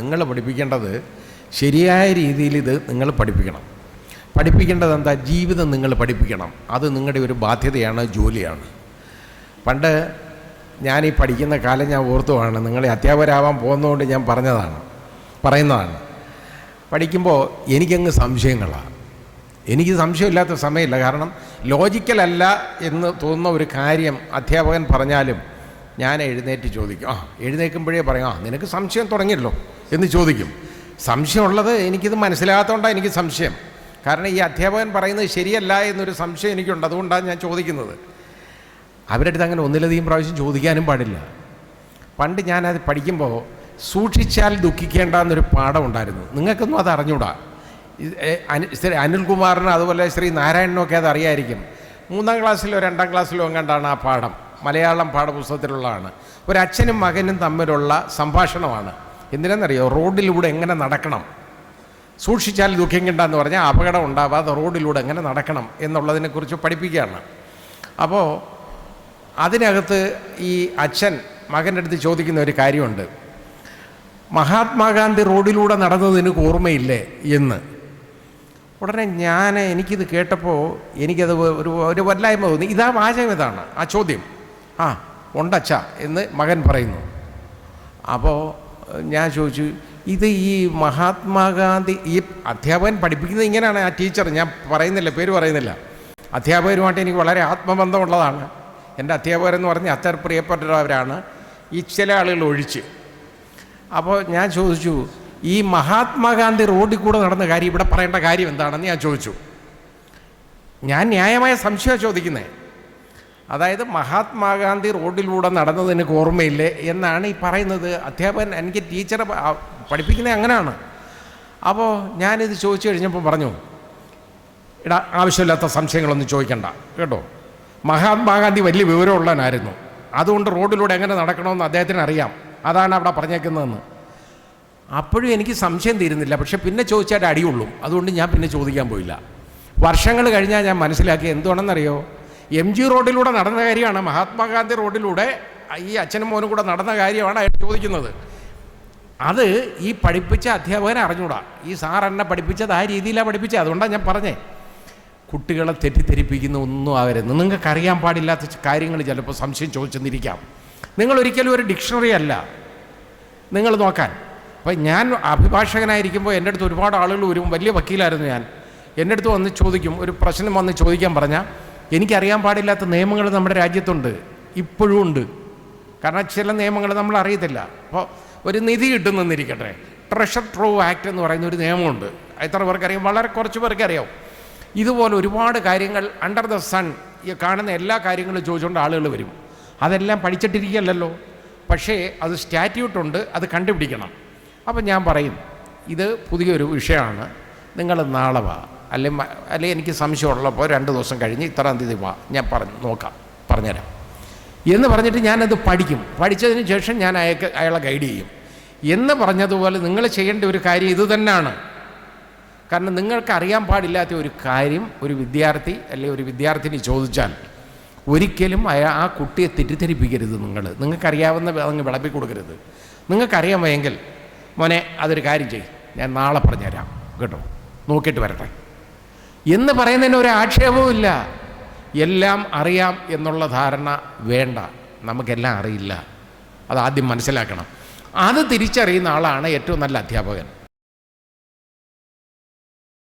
നിങ്ങൾ പഠിപ്പിക്കേണ്ടത് ശരിയായ രീതിയിൽ ഇത് നിങ്ങൾ പഠിപ്പിക്കണം. പഠിപ്പിക്കേണ്ടത് എന്താ? ജീവിതം നിങ്ങൾ പഠിപ്പിക്കണം. അത് നിങ്ങളുടെ ഒരു ബാധ്യതയാണ്, ജോലിയാണ്. പണ്ട് ഞാൻ ഈ പഠിക്കുന്ന കാലം ഞാൻ ഓർത്തുവാണ്. നിങ്ങൾ അധ്യാപകരാവാൻ പോകുന്നതുകൊണ്ട് ഞാൻ പറയുന്നതാണ്. പഠിക്കുമ്പോൾ എനിക്കങ്ങ് സംശയങ്ങളാണ്. എനിക്ക് സംശയമില്ലാത്ത സമയമില്ല. കാരണം ലോജിക്കലല്ല എന്ന് തോന്നുന്ന ഒരു കാര്യം അധ്യാപകൻ പറഞ്ഞാലും ഞാൻ എഴുന്നേറ്റ് ചോദിക്കും. എഴുന്നേൽക്കുമ്പോഴേ പറയും, നിനക്ക് സംശയം തുടങ്ങിയല്ലോ എന്ന് ചോദിക്കും. സംശയമുള്ളത് എനിക്കിത് മനസ്സിലാകാത്തതുകൊണ്ടാണ് എനിക്ക് സംശയം. കാരണം ഈ അധ്യാപകൻ പറയുന്നത് ശരിയല്ല എന്നൊരു സംശയം എനിക്കുണ്ട്. അതുകൊണ്ടാണ് ഞാൻ ചോദിക്കുന്നത്. അവരുടെ അടുത്ത് അങ്ങനെ ഒന്നിലധികം പ്രാവശ്യം ചോദിക്കാനും പാടില്ല. പണ്ട് ഞാനത് പഠിക്കുമ്പോൾ സൂക്ഷിച്ചാൽ ദുഃഖിക്കേണ്ട എന്നൊരു പാഠം ഉണ്ടായിരുന്നു. നിങ്ങൾക്കൊന്നും അത് അറിഞ്ഞൂടാ. അനിൽകുമാറിന് അതുപോലെ ശ്രീ നാരായണനൊക്കെ അത് അറിയായിരിക്കും. 3ാം ക്ലാസ്സിലോ 2ാം ക്ലാസ്സിലോ എങ്ങാണ്ടാണ് ആ പാഠം. മലയാളം പാഠപുസ്തകത്തിലുള്ളതാണ്. ഒരച്ഛനും മകനും തമ്മിലുള്ള സംഭാഷണമാണ്. എന്തിനാണെന്നറിയോ? റോഡിലൂടെ എങ്ങനെ നടക്കണം, സൂക്ഷിച്ചാൽ ദുഃഖിക്കേണ്ട എന്ന് പറഞ്ഞാൽ അപകടം ഉണ്ടാവാതെ റോഡിലൂടെ എങ്ങനെ നടക്കണം എന്നുള്ളതിനെക്കുറിച്ച് പഠിപ്പിക്കുകയാണ്. അപ്പോൾ അതിനകത്ത് ഈ അച്ഛൻ മകൻ്റെ അടുത്ത് ചോദിക്കുന്ന ഒരു കാര്യമുണ്ട്. മഹാത്മാഗാന്ധി റോഡിലൂടെ നടന്നത് നിനക്ക് ഓർമ്മയില്ലേ എന്ന്. ഉടനെ എനിക്കിത് കേട്ടപ്പോൾ എനിക്കത് ഒരു വല്ലായ്മ തോന്നി. ഇതാ വാചകം, ഇതാണ് ആ ചോദ്യം. ഉണ്ടച്ഛ എന്ന് മകൻ പറയുന്നു. അപ്പോൾ ഞാൻ ചോദിച്ചു, ഇത് ഈ മഹാത്മാഗാന്ധി, ഈ അധ്യാപകൻ പഠിപ്പിക്കുന്നത് ഇങ്ങനെയാണ്. ആ ടീച്ചർ, ഞാൻ പറയുന്നില്ല, പേര് പറയുന്നില്ല, അധ്യാപകരുമായിട്ട് എനിക്ക് വളരെ ആത്മബന്ധമുള്ളതാണ്. എൻ്റെ അധ്യാപകരെന്ന് പറഞ്ഞ് അത്ര പ്രിയപ്പെട്ടവരാണ്, ഈ ചില ആളുകൾ ഒഴിച്ച്. അപ്പോൾ ഞാൻ ചോദിച്ചു, ഈ മഹാത്മാഗാന്ധി റോഡിൽ കൂടെ നടന്ന കാര്യം ഇവിടെ പറയേണ്ട കാര്യം എന്താണെന്ന് ഞാൻ ചോദിച്ചു. ഞാൻ ന്യായമായ സംശയമാണ് ചോദിക്കുന്നത്. അതായത് മഹാത്മാഗാന്ധി റോഡിലൂടെ നടന്നത് എനിക്ക് ഓർമ്മയില്ലേ എന്നാണ് ഈ പറയുന്നത് അധ്യാപകൻ. എനിക്ക് ടീച്ചറെ പഠിപ്പിക്കുന്നത് അങ്ങനെയാണ്. അപ്പോൾ ഞാനിത് ചോദിച്ചു കഴിഞ്ഞപ്പോൾ പറഞ്ഞു, ആവശ്യമില്ലാത്ത സംശയങ്ങളൊന്നും ചോദിക്കണ്ട കേട്ടോ. മഹാത്മാഗാന്ധി വലിയ വിവരമുള്ളവനായിരുന്നു. അതുകൊണ്ട് റോഡിലൂടെ എങ്ങനെ നടക്കണമെന്ന് അദ്ദേഹത്തിന് അറിയാം. അതാണ് അവിടെ പറഞ്ഞേക്കുന്നതെന്ന്. അപ്പോഴും എനിക്ക് സംശയം തീരുന്നില്ല. പക്ഷെ പിന്നെ ചോദിച്ചാൽ അടിയുള്ളൂ. അതുകൊണ്ട് ഞാൻ പിന്നെ ചോദിക്കാൻ പോയില്ല. വർഷങ്ങൾ കഴിഞ്ഞാൽ ഞാൻ മനസ്സിലാക്കി എന്തുവാണെന്നറിയോ? MG റോഡിലൂടെ നടന്ന കാര്യമാണ്. മഹാത്മാഗാന്ധി റോഡിലൂടെ ഈ അച്ഛനും മോനും കൂടെ നടന്ന കാര്യമാണ് അയാൾ ചോദിക്കുന്നത്. അത് ഈ പഠിപ്പിച്ച അധ്യാപകനെ അറിഞ്ഞൂടാ. ഈ സാർ എന്നെ പഠിപ്പിച്ചത് ആ രീതിയിലാണ് പഠിപ്പിച്ചത്. അതുകൊണ്ടാണ് ഞാൻ പറഞ്ഞേ, കുട്ടികളെ തെറ്റിദ്ധരിപ്പിക്കുന്ന ഒന്നും ആവരുത്. നിങ്ങൾക്കറിയാൻ പാടില്ലാത്ത കാര്യങ്ങൾ ചിലപ്പോൾ സംശയം ചോദിച്ചെന്നിരിക്കാം. നിങ്ങളൊരിക്കലും ഒരു ഡിക്ഷണറി അല്ല നിങ്ങൾ നോക്കാൻ. അപ്പോൾ ഞാൻ അഭിഭാഷകനായിരിക്കുമ്പോൾ എൻ്റെ അടുത്ത് ഒരുപാട് ആളുകൾ വരും. വലിയ വക്കീലായിരുന്നു ഞാൻ. എൻ്റെ അടുത്ത് വന്ന് ചോദിക്കും, ഒരു പ്രശ്നം വന്ന് ചോദിക്കാൻ പറഞ്ഞാൽ എനിക്കറിയാൻ പാടില്ലാത്ത നിയമങ്ങൾ നമ്മുടെ രാജ്യത്തുണ്ട്, ഇപ്പോഴും ഉണ്ട്. കാരണം ചില നിയമങ്ങൾ നമ്മൾ അറിയത്തില്ല. അപ്പോൾ ഒരു നിധി കിട്ടുന്നെന്നിരിക്കട്ടെ, ട്രഷർ ട്രോവ് ആക്ട് എന്ന് പറയുന്ന ഒരു നിയമമുണ്ട്. എത്ര പേർക്കറിയാം? വളരെ കുറച്ച് പേർക്കറിയാം. ഇതുപോലെ ഒരുപാട് കാര്യങ്ങൾ അണ്ടർ ദ സൺ ഈ കാണുന്ന എല്ലാ കാര്യങ്ങളും ചോദിച്ചുകൊണ്ട് ആളുകൾ വരും. അതെല്ലാം പഠിച്ചിട്ടിരിക്കുകയല്ലോ. പക്ഷേ അത് സ്റ്റാറ്റ്യൂട്ടുണ്ട്, അത് കണ്ടുപിടിക്കണം. അപ്പം ഞാൻ പറയും, ഇത് പുതിയൊരു വിഷയമാണ്, നിങ്ങൾ നാളെ വാ, അല്ലെങ്കിൽ എനിക്ക് സംശയമുള്ളപ്പോൾ 2 ദിവസം കഴിഞ്ഞ് ഇത്രാം തീയതി വാ, ഞാൻ പറഞ്ഞുതരാം എന്ന് പറഞ്ഞിട്ട് ഞാനത് പഠിക്കും. പഠിച്ചതിന് ശേഷം ഞാൻ അയാളെ ഗൈഡ് ചെയ്യും. എന്ന് പറഞ്ഞതുപോലെ നിങ്ങൾ ചെയ്യേണ്ട ഒരു കാര്യം ഇത് തന്നെയാണ്. കാരണം നിങ്ങൾക്ക് അറിയാൻ പാടില്ലാത്ത ഒരു കാര്യം ഒരു വിദ്യാർത്ഥി അല്ലെങ്കിൽ ഒരു വിദ്യാർത്ഥിനി ചോദിച്ചാൽ ഒരിക്കലും ആ കുട്ടിയെ തെറ്റിദ്ധരിപ്പിക്കരുത്. നിങ്ങൾക്കറിയാവുന്ന അങ്ങ് വിളമ്പി കൊടുക്കരുത്. നിങ്ങൾക്കറിയാമെങ്കിൽ മോനെ അതൊരു കാര്യം ചെയ്യും, ഞാൻ നാളെ പറഞ്ഞുതരാം കേട്ടോ, നോക്കിയിട്ട് വരട്ടെ എന്ന് പറയുന്നതിന് ഒരു ആക്ഷേപവും ഇല്ല. എല്ലാം അറിയാം എന്നുള്ള ധാരണ വേണ്ട. നമുക്കെല്ലാം അറിയില്ല, അതാദ്യം മനസ്സിലാക്കണം. അത് തിരിച്ചറിയുന്ന ആളാണ് ഏറ്റവും നല്ല അധ്യാപകൻ.